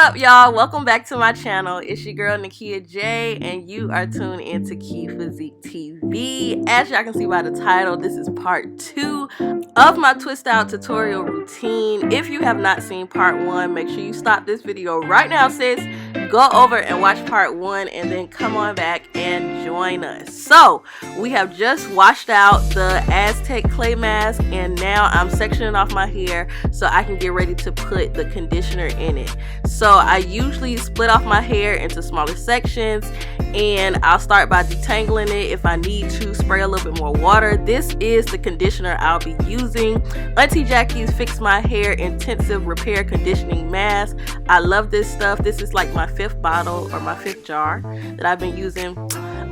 up, y'all? Welcome back to my channel. It's your girl Nakia J, and you are tuned into Key Physique TV. As y'all can see by the title, this is part 2 of my twist out tutorial routine. If you have not seen part 1, make sure you stop this video right now, sis. Go over and watch part 1 and then come on back and join us. So we have just washed out the Aztec clay mask, and now I'm sectioning off my hair so I can get ready to put the conditioner in it. So I usually split off my hair into smaller sections, and I'll start by detangling it. If I need to, spray a little bit more water. This is the conditioner I'll be using. Auntie Jackie's Fix My Hair Intensive Repair Conditioning Mask. I love this stuff. This is like my 5th bottle or my 5th jar that I've been using.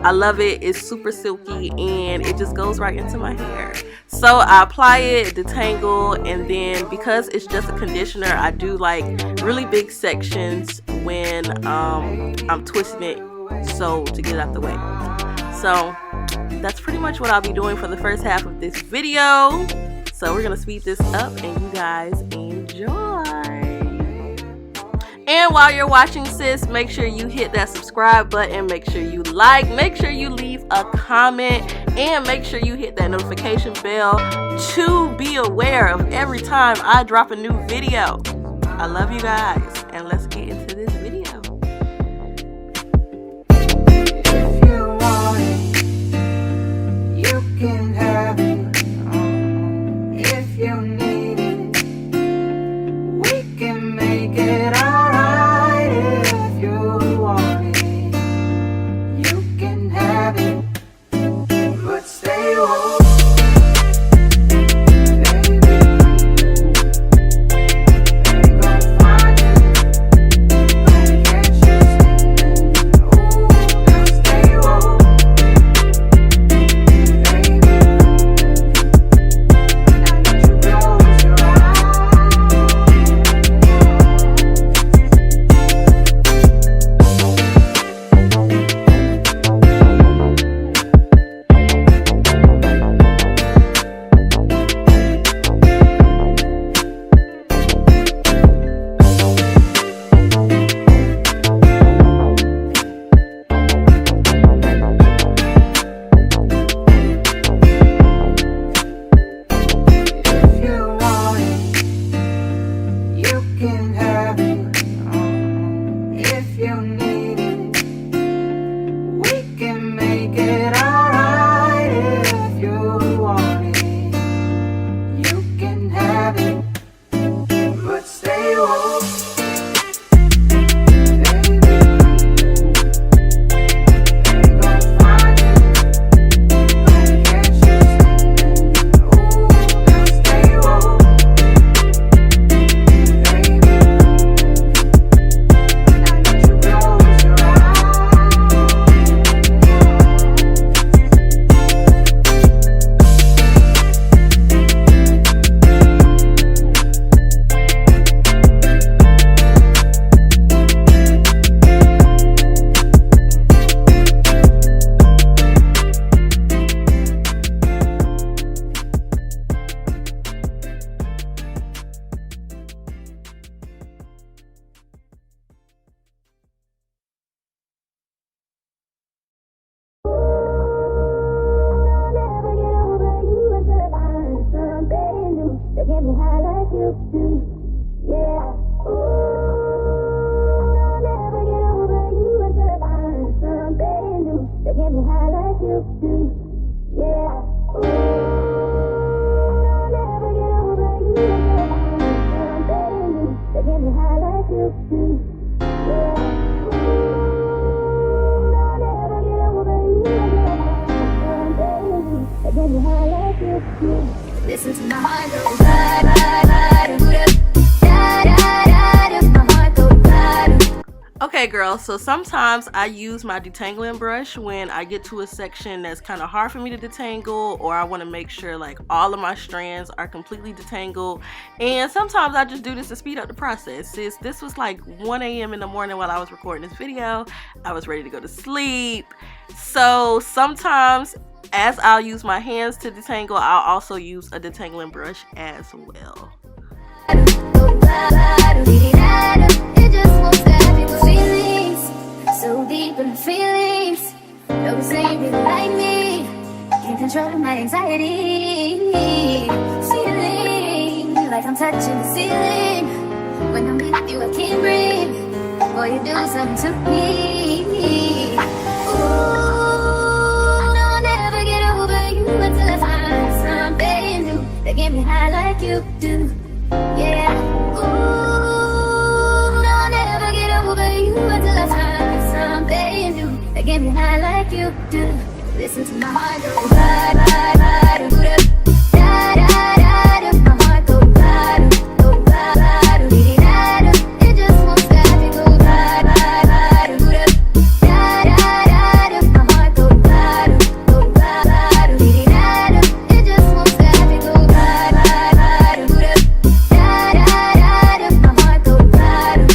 I love it. It's super silky and it just goes right into my hair. So I apply it, detangle, and then because it's just a conditioner, I do like really big sections when I'm twisting it, so to get it out the way. So that's pretty much what I'll be doing for the first half of this video. So we're gonna speed this up and you guys enjoy. And while you're watching, sis, make sure you hit that subscribe button, make sure you like, make sure you leave a comment, and make sure you hit that notification bell to be aware of every time I drop a new video. I love you guys, and let's get into this video. If you want it, you can have it. If you need it, we can make it alright. If you want it, you can have it, but stay woke. Listen to my heart go Okay, girl, so sometimes I use my detangling brush when I get to a section that's kind of hard for me to detangle, or I want to make sure like all of my strands are completely detangled. And sometimes I just do this to speed up the process. Since this was like 1 a.m. in the morning while I was recording this video, I was ready to go to sleep. So sometimes, as I'll use my hands to detangle, I'll also use a detangling brush as well. It just won't touching the ceiling. When I'm with you, I can't breathe. Boy, you do something to me. Ooh, no, I'll never get over you until I find something new that get me high like you do. Yeah. Ooh, no, I'll never get over you until I find something new that get me high like you do. Listen to my heart go ride, ride, ride, do the da da da da. My heart go ride, go ride, ride, do the da da. It just won't stop. It go ride, ride, ride, do the da da da da. My heart go ride, ride, do the da da. It just won't stop. It go ride, ride, ride, do the da da da da. My heart go ride,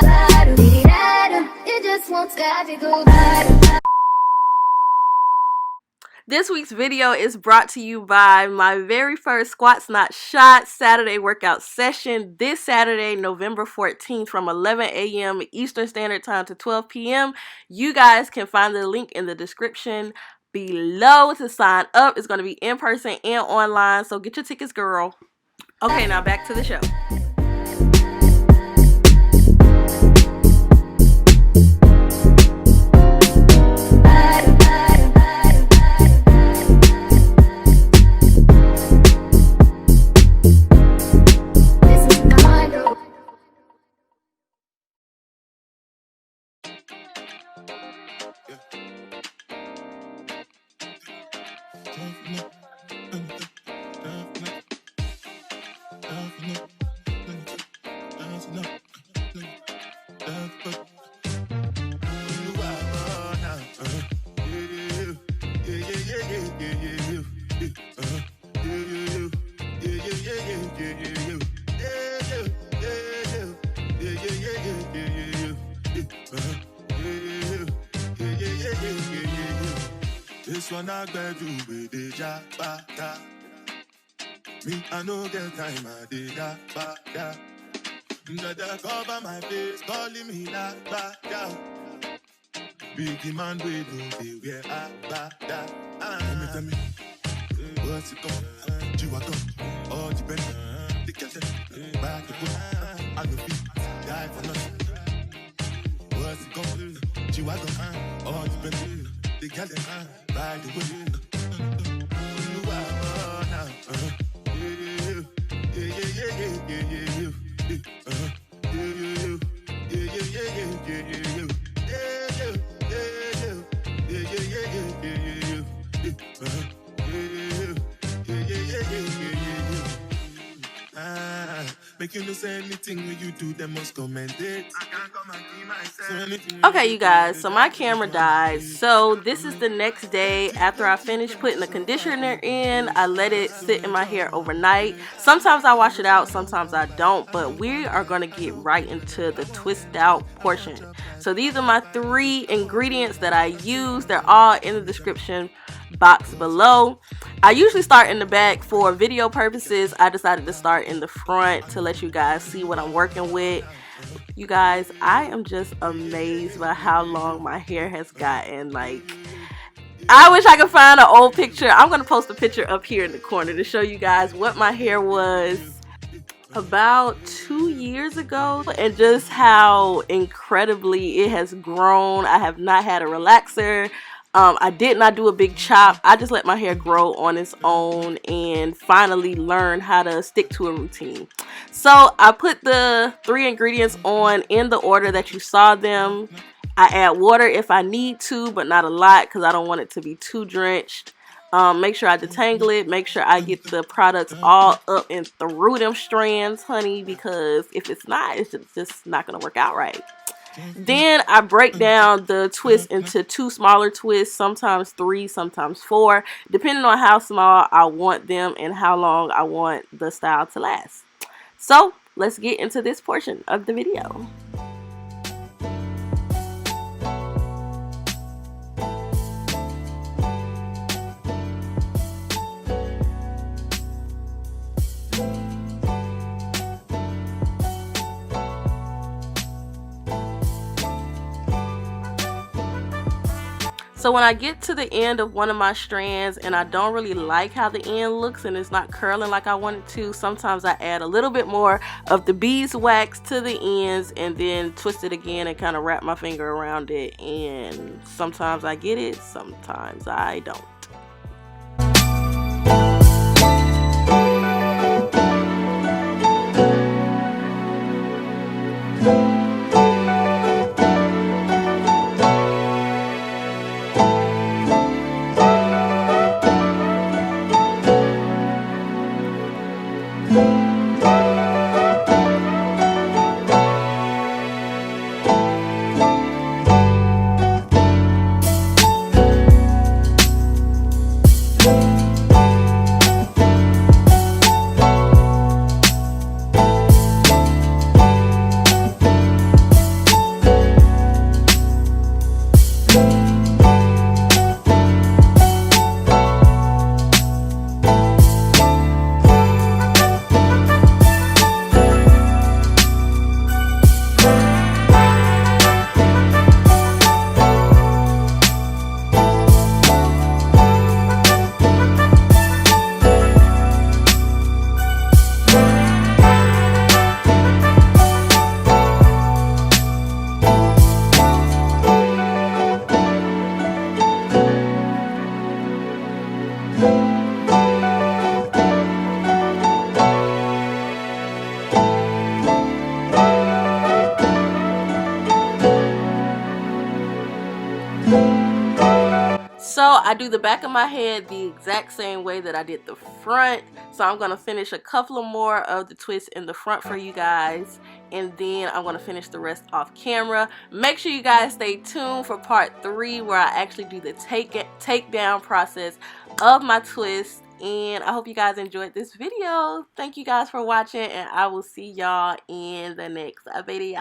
ride, do the da da. It just won't stop. It go ride, ride, ride, do the This week's video is brought to you by my very first Squats Not Shots Saturday workout session this Saturday, November 14th from 11 a.m. Eastern Standard Time to 12 p.m. You guys can find the link in the description below to sign up. It's going to be in person and online, so get your tickets, girl. Okay, now back to the show. This one I bet you with the jabata. Me, I no get time, I did that, bada. Another cover my face, calling me that, bada. Big man, we know they wear a bada. Tell me, what's it called? Jiwato, all the better. The kitchen, back the book. I know people die for nothing. What's it called? Jiwato, all the better. The girl ride the way. Make you know say anything when you do, they must comment it. I can't come and keep myself. Okay, you guys, so my camera died. So this is the next day after I finished putting the conditioner in. I let it sit in my hair overnight. Sometimes I wash it out, sometimes I don't, but we are going to get right into the twist out portion. So these are my 3 ingredients that I use. They're all in the description box below. I usually start in the back for video purposes. I decided to start in the front to let you guys see what I'm working with. You guys, I am just amazed by how long my hair has gotten. Like, I wish I could find an old picture. I'm going to post a picture up here in the corner to show you guys what my hair was about 2 years ago and just how incredibly it has grown. I have not had a relaxer. I did not do a big chop. I just let my hair grow on its own and finally learn how to stick to a routine. So I put the 3 ingredients on in the order that you saw them. I add water if I need to, but not a lot because I don't want it to be too drenched. Make sure I detangle it. Make sure I get the products all up and through them strands, honey, because if it's not, it's just not going to work out right. Then I break down the twist into 2 smaller twists, sometimes 3, sometimes 4, depending on how small I want them and how long I want the style to last. So let's get into this portion of the video. So when I get to the end of one of my strands and I don't really like how the end looks and it's not curling like I want it to, sometimes I add a little bit more of the beeswax to the ends and then twist it again and kind of wrap my finger around it, and sometimes I get it, sometimes I don't. So I do the back of my head the exact same way that I did the front. So I'm going to finish a couple of more of the twists in the front for you guys, and then I'm going to finish the rest off camera. Make sure you guys stay tuned for part 3 where I actually do the takedown process of my twist. And I hope you guys enjoyed this video. Thank you guys for watching, and I will see y'all in the next video.